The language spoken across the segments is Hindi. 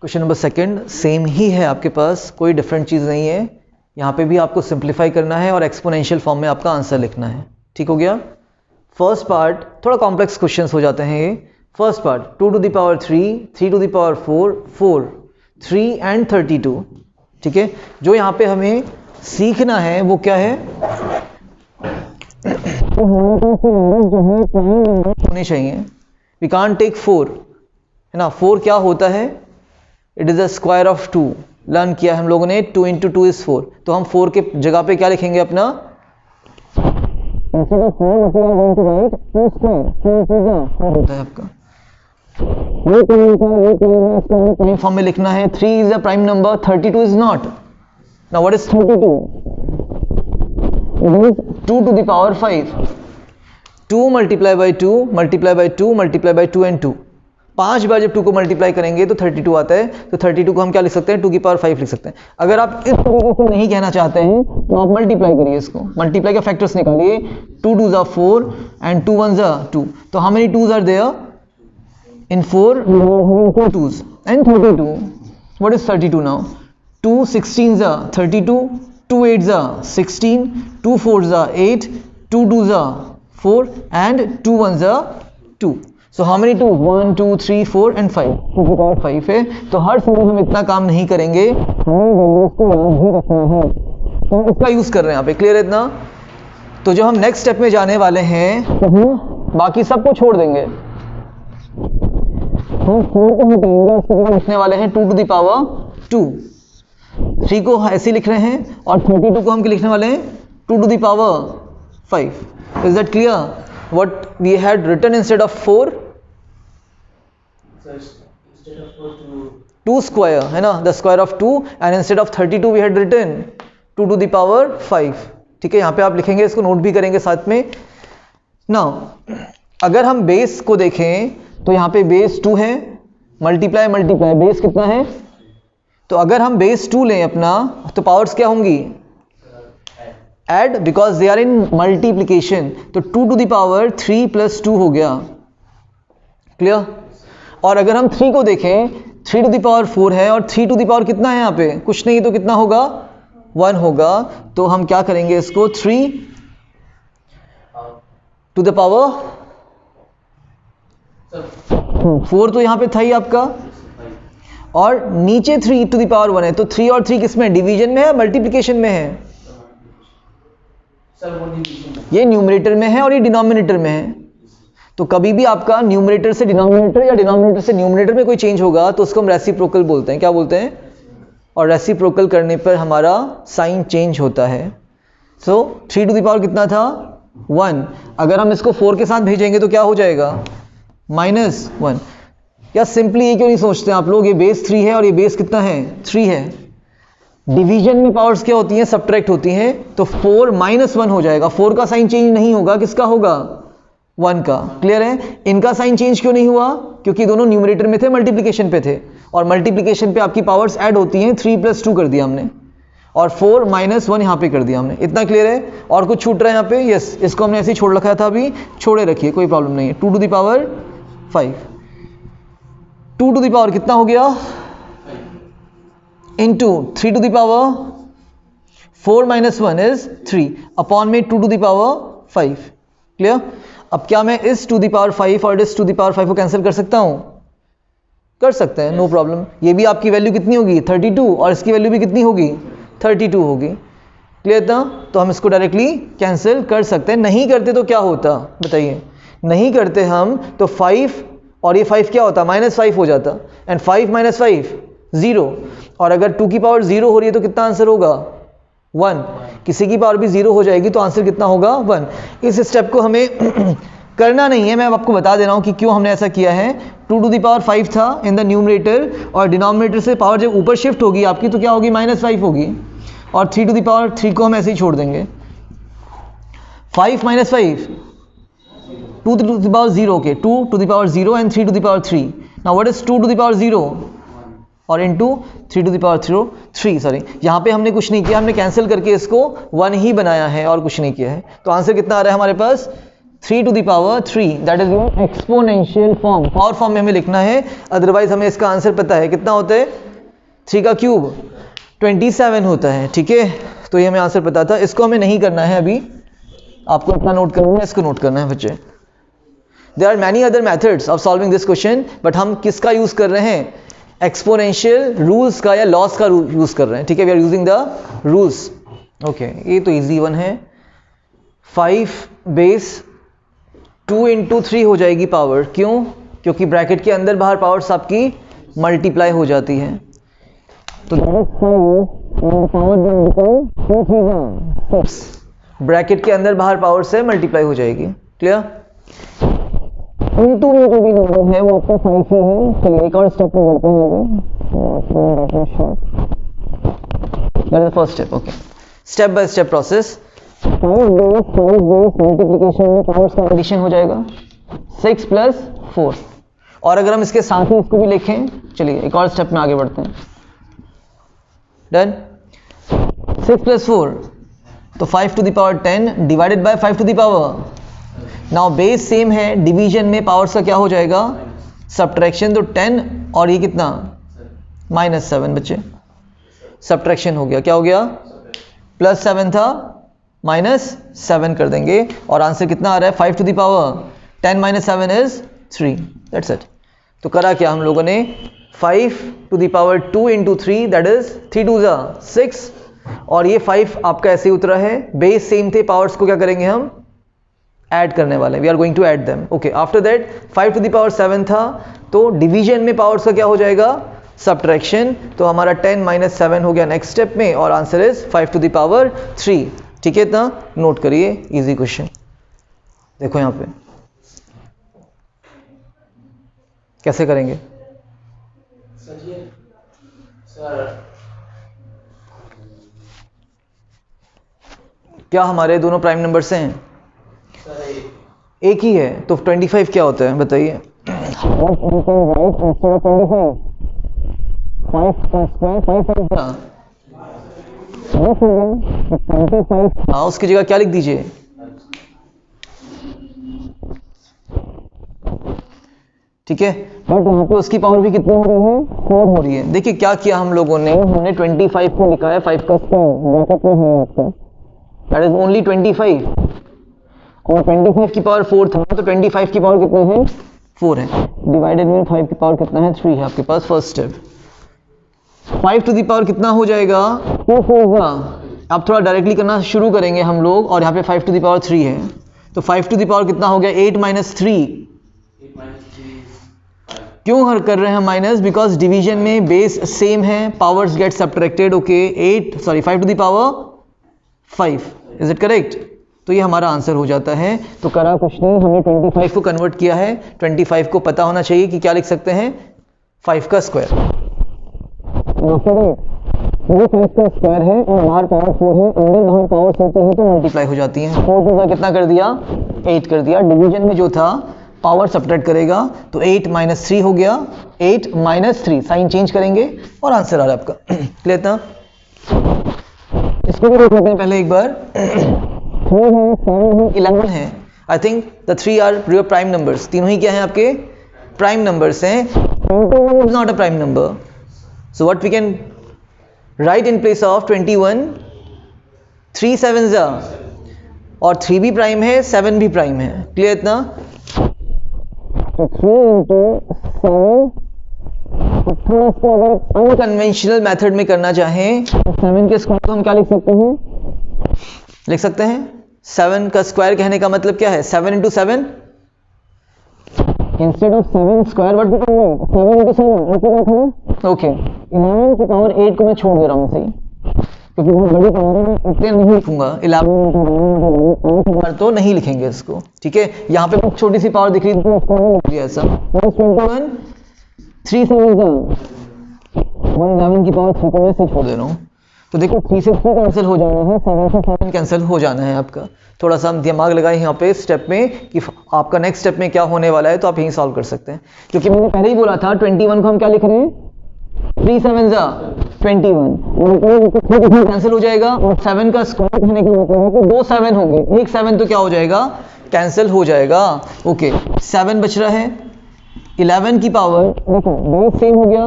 क्वेश्चन नंबर सेकंड सेम ही है आपके पास, कोई डिफरेंट चीज़ नहीं है। यहाँ पे भी आपको सिंप्लीफाई करना है और एक्सपोनेंशियल फॉर्म में आपका आंसर लिखना है। ठीक हो गया। फर्स्ट पार्ट थोड़ा कॉम्प्लेक्स क्वेश्चंस हो जाते हैं ये। First part 2 to the power 3, 3 to the power 4, 4, 3 and 32। ठीक है, जो यहाँ पे हमें सीखना है वो क्या है, होने चाहिए। वी कांट टेक 4, है ना। 4 क्या होता है, it is the square of 2। Learn किया हम लोगों ने 2 into 2 is 4। तो हम 4 के जगह पे क्या लिखेंगे अपना, होता है आपका प्राइम फॉर्म में लिखना है। 3 is a prime number, 32 is not। Now what is 32? It is 2 to the power 5। 2 multiply by 2 multiply by 2 multiply by 2 and 2। 5 बार जब 2 को मल्टीप्लाई करेंगे तो 32 आता है। तो 32 को हम क्या लिख सकते हैं, 2 की पावर 5 लिख सकते हैं। अगर आप इस तरीके से नहीं कहना चाहते हैं तो आप मल्टीप्लाई करिए इसको, मल्टीप्लाई का फैक्टर्स निकालिए। 2 2s are 4 and 2 1s are 2। तो how many 2s are there in 4? 4 2s and 32। What is 32 now? 2 16s are 32, 2 8s are 16, 2 4s are 8, 2 2s are 4 and 2 1s are 2। So how many 2s? 1 2 3 4 and 5। 2 की पावर 5 है। तो हर समय हम इतना काम नहीं करेंगे, हमें वैल्यूज को याद भी रखना है। तो इसका यूज कर रहे हैं यहाँ पे, क्लियर है इतना। तो जो हम नेक्स्ट स्टेप में जाने वाले हैं तो हम बाकी सबको छोड़ देंगे, हम 4 को हटाएंगे, उसके बाद लिखने वाले हैं 2 to the power 2। 3 को ऐसे लिख रहे हैं और 32 को हम लिखने वाले हैं 2 to the power 5। Is that clear? What we had written instead of 4? So instead of 4 to 2 square, है ना, the square of 2, and instead of 32 we had written 2 to the power 5। ठीक है, यहाँ पे आप लिखेंगे, इसको नोट भी करेंगे साथ में। Now अगर हम बेस को देखें तो यहाँ पे बेस 2 है, मल्टीप्लाई मल्टीप्लाई बेस कितना है। तो अगर हम बेस 2 लें अपना तो पावर्स क्या होंगी, add, because they are in multiplication. तो 2 to the power 3 plus 2 हो गया, क्लियर। और अगर हम 3 को देखें, 3 to the power 4 है और 3 to the power कितना है यहाँ पे, कुछ नहीं, तो कितना होगा, 1 होगा। तो हम क्या करेंगे इसको, 3 to the power 4 तो यहाँ पे था ही आपका, और नीचे 3 to the power 1 है। तो 3 और 3 किसमें, डिवीजन में है, मल्टीप्लिकेशन में है। ये न्यूमरेटर में है और ये डिनोमिनेटर में है। तो कभी भी आपका न्यूमरेटर से डिनोमिनेटर या डिनोमिनेटर से न्यूमरेटर में कोई चेंज होगा तो उसको हम रेसिप्रोकल बोलते हैं। क्या बोलते हैं, और रेसिप्रोकल करने पर हमारा साइन चेंज होता है। सो 3 to the power कितना था, 1। अगर हम इसको 4 के साथ भेजेंगे तो क्या हो जाएगा, -1। या सिंपली ये क्यों नहीं सोचते आप लोग, ये बेस 3 है और ये बेस कितना है, 3 है। डिवीजन में पावर्स क्या होती हैं, सब्ट्रैक्ट होती हैं। तो 4 -1 हो जाएगा। 4 का साइन चेंज नहीं होगा, किसका होगा, 1 का। क्लियर है। इनका साइन चेंज क्यों नहीं हुआ, क्योंकि दोनों न्यूमरेटर में थे, मल्टीप्लिकेशन पे थे, और मल्टीप्लिकेशन पे आपकी पावर्स ऐड होती हैं। 3 + 2 कर दिया हमने, और 4 -1 यहाँ पे कर दिया हमने। इतना क्लियर है। और कुछ छूट रहा है यहाँ पे, यस, इसको हमने ऐसे ही छोड़ रखा था, अभी छोड़े रखिए, कोई प्रॉब्लम नहीं है। 2 to the power 5, 2 to the power कितना हो गया, into 3 to the power 4 - 1 is 3 upon में 2 to the power 5। क्लियर। अब क्या मैं इस 2 to the power 5 और इस 2 to the power 5 को कैंसिल कर सकता हूं, कर सकते हैं, नो प्रॉब्लम। ये भी आपकी वैल्यू कितनी होगी, 32, और इसकी वैल्यू भी कितनी होगी, 32 होगी। क्लियर था। तो हम इसको डायरेक्टली कैंसिल कर सकते हैं। नहीं करते तो क्या होता, बताइए, नहीं करते हम तो 5 और ये 5 क्या होता, -5 हो जाता। एंड 5 - 5 0। और अगर 2 की पावर 0 हो रही है तो कितना आंसर होगा, 1। किसी की पावर भी 0 हो जाएगी तो आंसर कितना होगा, 1। इस स्टेप को हमें करना नहीं है, मैं आपको बता दे रहा हूं कि क्यों हमने ऐसा किया है। 2 to the power 5 था इन द न्यूमरेटर, और डिनोमिनेटर से पावर जब ऊपर शिफ्ट होगी आपकी तो क्या होगी, -5 होगी। और 3 to the power 3 को हम ऐसे ही छोड़ देंगे। 5 - 5 2 to the power 0, okay, 2 to the power 0 and 3 to the power 3। now what is 2 to the power 0 और into 3 to the power 3, sorry, यहाँ पे हमने कुछ नहीं किया, हमने कैंसिल करके इसको 1 ही बनाया है और कुछ नहीं किया है। तो आंसर कितना आ रहा है हमारे पास, 3 to the power 3, that is your exponential form. Power form में हमें लिखना है, अदरवाइज हमें इसका आंसर पता है कितना होता है, 3 का क्यूब 27 होता है। ठीक है, तो ये हमें आंसर पता था। इसको हमें नहीं करना है अभी, आपको अपना नोट करना है, इसको नोट करना है बच्चे। There are many other methods of solving this question, but हम किसका यूज कर रहे हैं, एक्सपोनेंशियल रूल्स का या लॉस का यूज कर रहे हैं। ठीक है, we are using the rules. Okay, ये तो इजी वन है। 5 बेस 2 इंटू 3 हो जाएगी पावर, क्यों, क्योंकि ब्रैकेट के अंदर बाहर पावर्स आपकी मल्टीप्लाई हो जाती है। तो ब्रैकेट के अंदर बाहर पावर से मल्टीप्लाई हो जाएगी। क्लियर? इंटू में जो भी नंबर है वो आपका 5 ही है। चलिए एक और स्टेप में बढ़ते हैं। First step, okay, step by step process. 5 base multiplication में पावर्स का एडिशन हो जाएगा 6 प्लस 4, और अगर हम इसके साथ ही इसको भी लिखें, चलिए एक और स्टेप में आगे बढ़ते हैं। डन। 6 प्लस 4 तो 5 to the power 10 divided by 5 to the power. Now base same है, डिवीजन में पावर्स का क्या हो जाएगा, सब्ट्रैक्शन। तो 10 और ये कितना, -7 बच्चे, सब्ट्रैक्शन हो गया। क्या हो गया, +7 था, -7 कर देंगे, और आंसर कितना आ रहा है, 5 to the power 10 - 7 is 3। That's it. तो करा क्या हम लोगों ने, 5 to the power 2 into 3, that is 3 2 6, और ये 5 आपका ऐसे ही उतरा है। बेस सेम थे, पावर्स को क्या करेंगे हम, ऐड करने वाले हैं। We are going to add them. Okay, after that 5 to the power 7 था, तो डिवीजन में पावर्स का क्या हो जाएगा, सब्ट्रैक्शन। तो हमारा 10 - 7 हो गया नेक्स्ट स्टेप में, और answer is 5 to the power 3। ठीक है, इतना नोट करिए, इजी क्वेश्चन। देखो यहाँ पे कैसे करेंगे। क्या हमारे दोनों प्राइम नंबर से हैं, एक ही है, तो 25 क्या होता है बताइए। हाँ, उसकी जगह क्या लिख दीजिए, ठीक है। बट वहाँ पे उसकी पावर भी कितनी हो रही है, 4 हो रही है। देखिए क्या किया हम लोगों ने, हमने 25 को लिखा है 5 का स्क्वायर, ब्रैकेट में है आपका, दैट इज ओनली 25, और 25 की पावर 4 था, तो 25 की पावर कितनी है, 4 है, डिवाइडेड में 5 की पावर कितना है, 3 है आपके पास। First step 5 to the power कितना हो जाएगा, 2 होगा। अब थोड़ा डायरेक्टली करना शुरू करेंगे हम लोग, और यहाँ पे 5 टू द पावर 3 है, तो 5 टू द पावर कितना हो गया, 8 - 3। क्यों हर कर रहे हैं माइनस, बिकॉज डिवीजन में बेस सेम है, powers get subtracted. Okay, 5 to the power 5, is it correct. तो ये हमारा आंसर हो जाता है। तो करा कुछ नहीं, हमने 25 को कन्वर्ट किया है। 25 को पता होना चाहिए कि क्या लिख सकते हैं, 5 का स्क्वायर। ये 5 का स्क्वायर है और बाहर पावर 4 है, अंदर बाहर पावर्स होती है तो मल्टीप्लाई हो जाती हैं। 4 टू का कितना कर दिया, 8 कर दिया। डिवीजन में जो था पावर सब्ट्रैक्ट करेगा, तो 8 - 3 हो गया, 8 - 3, साइन चेंज करेंगे और आंसर आ रहा है आपका। क्लियर था? इसको भी देख लेते हैं पहले एक बार। 3 है, 7 है, 11 है। I think the 3 are real prime numbers. तीनों ही क्या हैं आपके, प्राइम नंबर्स हैं। 21 is not a prime number, so what we can write in place of 21, 3 7s और 3 भी प्राइम है, 7 भी प्राइम है। क्लियर इतना? तो 3 × 7, थोड़ा इसको अगर अनकन्वेंशनल मेथड में करना चाहें तो 7 के स्क्वायर को हम क्या लिख सकते हैं, लिख सकते हैं 7 का स्क्वायर। कहने का मतलब क्या है, 7 × 7, instead of 7 square what we can write 7 × 7। आपको क्या था, ओके, 11 की पावर 8 को मैं छोड़ दे रहा हूँ सही, क्योंकि बहुत बड़ी पावर है, मैं इतने नहीं लिखूंगा। 11 तो नहीं लिखेंगे इसको, ठीक है। यहाँ पे बहुत छोटी सी पावर दिख रही थी तो उसको नहीं लिख दिया ऐसा। 21, 3 7 111 की पावर 3 को मैं छोड़ दे रहा हूँ। तो देखो 3 से 3 कैंसिल हो जाना है, 7 से 7 कैंसिल हो जाना है आपका। थोड़ा सा हम दिमाग लगाए यहाँ पे स्टेप में कि आपका नेक्स्ट स्टेप में क्या होने वाला है, तो आप यहीं सॉल्व कर सकते हैं। क्योंकि मैंने पहले ही बोला था 21 को हम क्या लिख रहे हैं, 3 7 21, और कैंसिल हो जाएगा, और 7 का स्क्वायर कहने का मतलब है कि 2 7 होंगे, एक 7 तो क्या हो जाएगा कैंसिल हो जाएगा। ओके 7 बच रहा है, 11 की पावर देखो बेस सेम हो गया,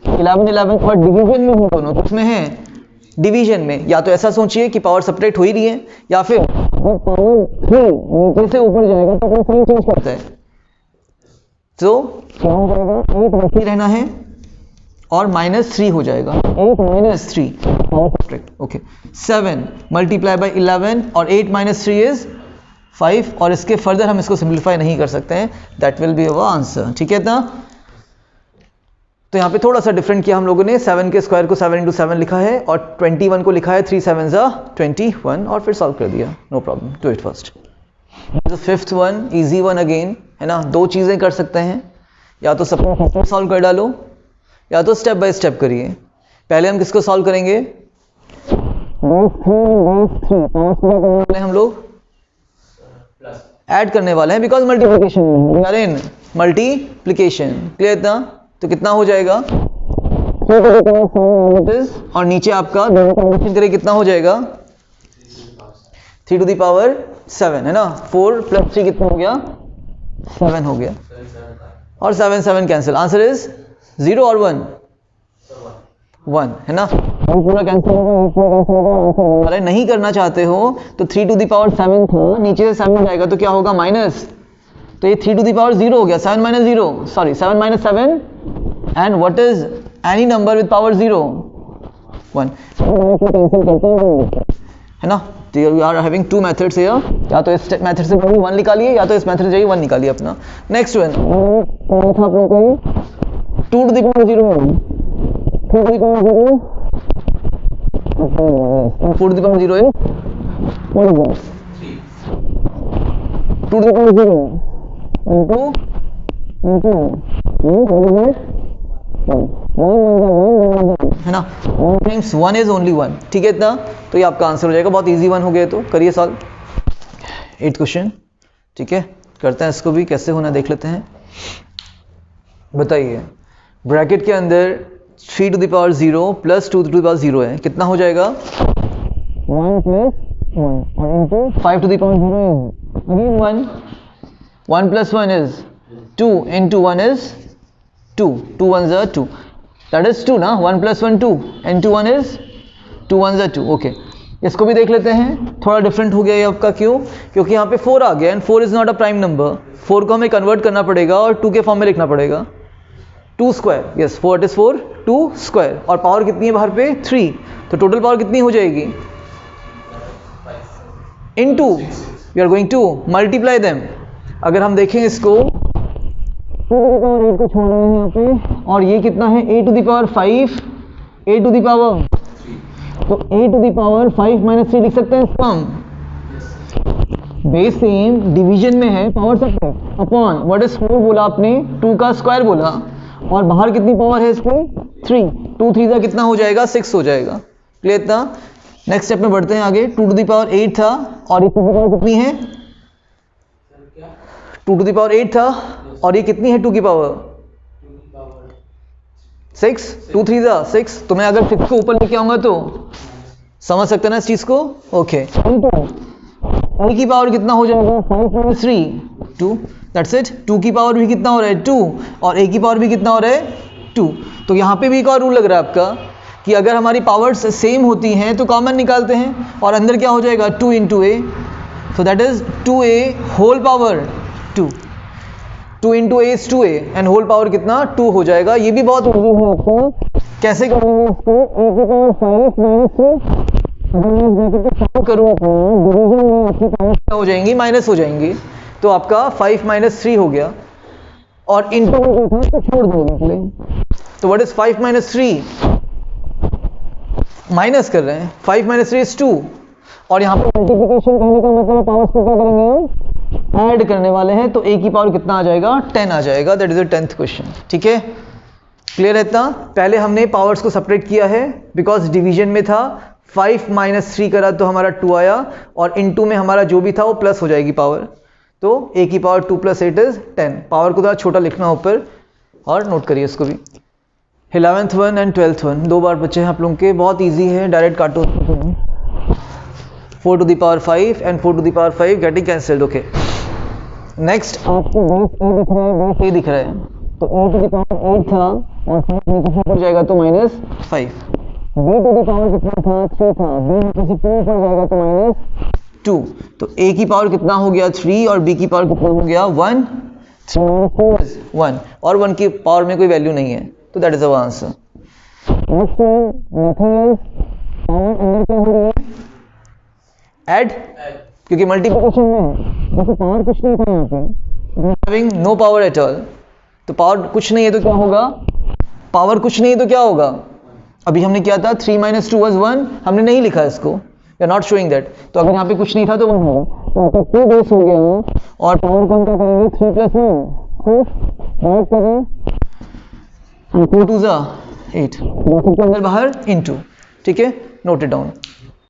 11 और डिवीजन में हो दोनों, किसमें है डिवीजन में। या तो ऐसा सोचिए कि पावर सेपरेट हो ही रही है, या फिर जब पावर 3 नीचे से ऊपर जाएगा तो अपना साइन चेंज करता है, तो क्या हो जाएगा 8 वैसे ही रहना है और -3 हो जाएगा, 8 - 3 power separate. Okay 7 multiply by 11 और 8 - 3 इज 5 और इसके फर्दर हम इसको सिंप्लीफाई नहीं कर सकते हैं, that will be our answer. ठीक है ना, तो यहाँ पे थोड़ा सा डिफरेंट किया हम लोगों ने, 7 के स्क्वायर को 7 × 7 लिखा है और 21 को लिखा है 3 7 21 और फिर सॉल्व कर दिया, no problem, do it first. Fifth one easy one again है ना, दो चीज़ें कर सकते हैं, या तो सबको सॉल्व कर डालो या तो स्टेप बाय स्टेप करिए। पहले हम किसको सॉल्व करेंगे, हम लोग ऐड करने वाले हैं because multiplication we are in multiplication, clear था। तो कितना हो जाएगा और नीचे आपका दोनों कॉम्बिनेशन करें कितना हो जाएगा 3 to the power 7 है ना, 4 + 3 कितना हो गया 7 हो गया और 7 7 कैंसिल, आंसर इज 0 और 1 1 है ना, पूरा कैंसिल होगा। अरे नहीं करना चाहते हो तो 3 to the power 7 था, नीचे से 7 जाएगा तो क्या होगा माइनस, तो ये 3 to the power 0 हो गया, 7 - 0 sorry 7 - 7 and what is any number with power 0 1 cancel करते हैं है ना। तो you are having two methods here, या तो इस मेथड से 1 निकालिए या तो इस मेथड से जाइए 1 निकालिए अपना। नेक्स्ट वन था आप लोगों को 2 to the power 0 2 to the power 0 4 to the power 0 है what is that 2 to the power 0 into what is that 1 है ना, 1 is only 1, ठीक है इतना, तो ये आपका आंसर हो जाएगा। बहुत इजी वन हो गया, तो करिए सॉल्व 8th क्वेश्चन। ठीक है, करते हैं इसको भी, कैसे होना देख लेते हैं। बताइए ब्रैकेट के अंदर 3 to the power 0 + 2 to the power 0 है, कितना हो जाएगा 1 + 1 और into 5 to the power 0 is again 1 1 + 1 is 2 into 1 is 2 2 1s are 2 that is 2 ना, 1 + 1 2 and 2 1 is 2 1s are 2। Okay इसको भी देख लेते हैं, थोड़ा डिफरेंट हो गया ये आपका, क्यों, क्योंकि यहाँ पे 4 आ गया and 4 is not a prime number, 4 को हमें कन्वर्ट करना पड़ेगा और 2 के फॉर्म में लिखना पड़ेगा, 2 स्क्वायर, यस 4 is 4 2 स्क्वायर और पावर कितनी है बाहर पे 3, तो टोटल पावर कितनी हो जाएगी into we are going to multiply them. अगर हम देखें इसको 2 to the power 8 को छोड़ रहे हैं यहाँ पे और ये कितना है a to the power 5 a to the power, तो a to the power 5 - 3 लिख सकते हैं इसको हम, बेस सेम डिवीजन में है, power separate upon what is 4 बोला आपने 2 का स्क्वायर बोला और बाहर कितनी पावर है इसको 3 2 3 का कितना हो जाएगा 6 हो जाएगा, क्लियर था। नेक्स्ट स्टेप में बढ़ते हैं आगे, 2 to the power 8 था और ये कितनी है 2 to the power 8 था और ये कितनी है 2 की पावर 6 2 3 6, तो मैं अगर 6 को ऊपर लेके आऊंगा तो समझ सकते हैं ना इस चीज को। ओके a की पावर कितना हो जाएगा 5 - 3 2 दैट्स इट, 2 की पावर भी कितना हो रहा है 2 और a की पावर भी कितना हो रहा है 2। तो यहाँ पे भी एक और रूल लग रहा है आपका कि अगर हमारी पावर्स सेम होती हैं तो कॉमन निकालते हैं और अंदर क्या हो जाएगा 2 × a, so that is 2a whole power 2 2 × a is 2a and whole power कितना 2 हो जाएगा। ये भी बहुत इजी है आपको, कैसे करेंगे इसको a की पावर 5 - 6, अगर मैं इस ब्रैकेट को सॉल्व करूँ डिवीजन में आपकी पावर क्या हो जाएंगी माइनस हो जाएंगी, तो आपका 5 - 3 हो गया और इनटू में जो था तो छोड़ दोगे, तो व्हाट इज 5 - 3 माइनस कर रहे हैं 5 - 3 is 2 और यहाँ पे मल्टीप्लिकेशन करने का मतलब पावर्स को क्या करेंगे हम ऐड करने वाले हैं, तो a की पावर कितना आ जाएगा 10 आ जाएगा, that is the 10th question. ठीक है, क्लियर है इतना। पहले हमने पावर्स को सेपरेट किया है बिकॉज डिवीजन में था, 5 - 3 करा तो हमारा 2 आया और इनटू में हमारा जो भी था वो प्लस हो जाएगी पावर, तो a की पावर 2 + 8 is 10। पावर को थोड़ा छोटा लिखना ऊपर और नोट करिए इसको भी। 11th one and 12th one 2 बार बचे हैं आप लोगों के, बहुत ईजी है, डायरेक्ट काटो। 4 to the power 5 and 4 to the power 5 getting cancelled. Okay. Next आपको बेस ए दिख रहा है तो ए टू द पावर 8 था और 5 नीचे ऊपर जाएगा तो -5. बी टू द पावर कितना था 3 था, बी नीचे से 2 ऊपर जाएगा तो -2. तो ए की पावर कितना हो गया 3 और बी की पावर कितना हो गया 1. 1 और 1 की पावर में कोई वैल्यू नहीं है तो that is our answer. Next nothing else. Power अंदर क्या हो रही है ऐड, क्योंकि मल्टीप्लिकेशन में जैसे पावर कुछ नहीं था यहाँ पे having no power at all, तो पावर कुछ नहीं है तो क्या होगा, पावर कुछ नहीं है तो क्या होगा. अभी हमने क्या था 3 - 2 = 1, हमने नहीं लिखा इसको, we are not showing that. तो अगर यहाँ पे कुछ नहीं था तो 1 होगा. तो आपका 2 बेस हो गया और पावर को हम क्या करेंगे 3 + 1 4 डिवाइड करें 4 2 8 ब्रैकेट के अंदर बाहर इनटू. ठीक है, नोट इट डाउन.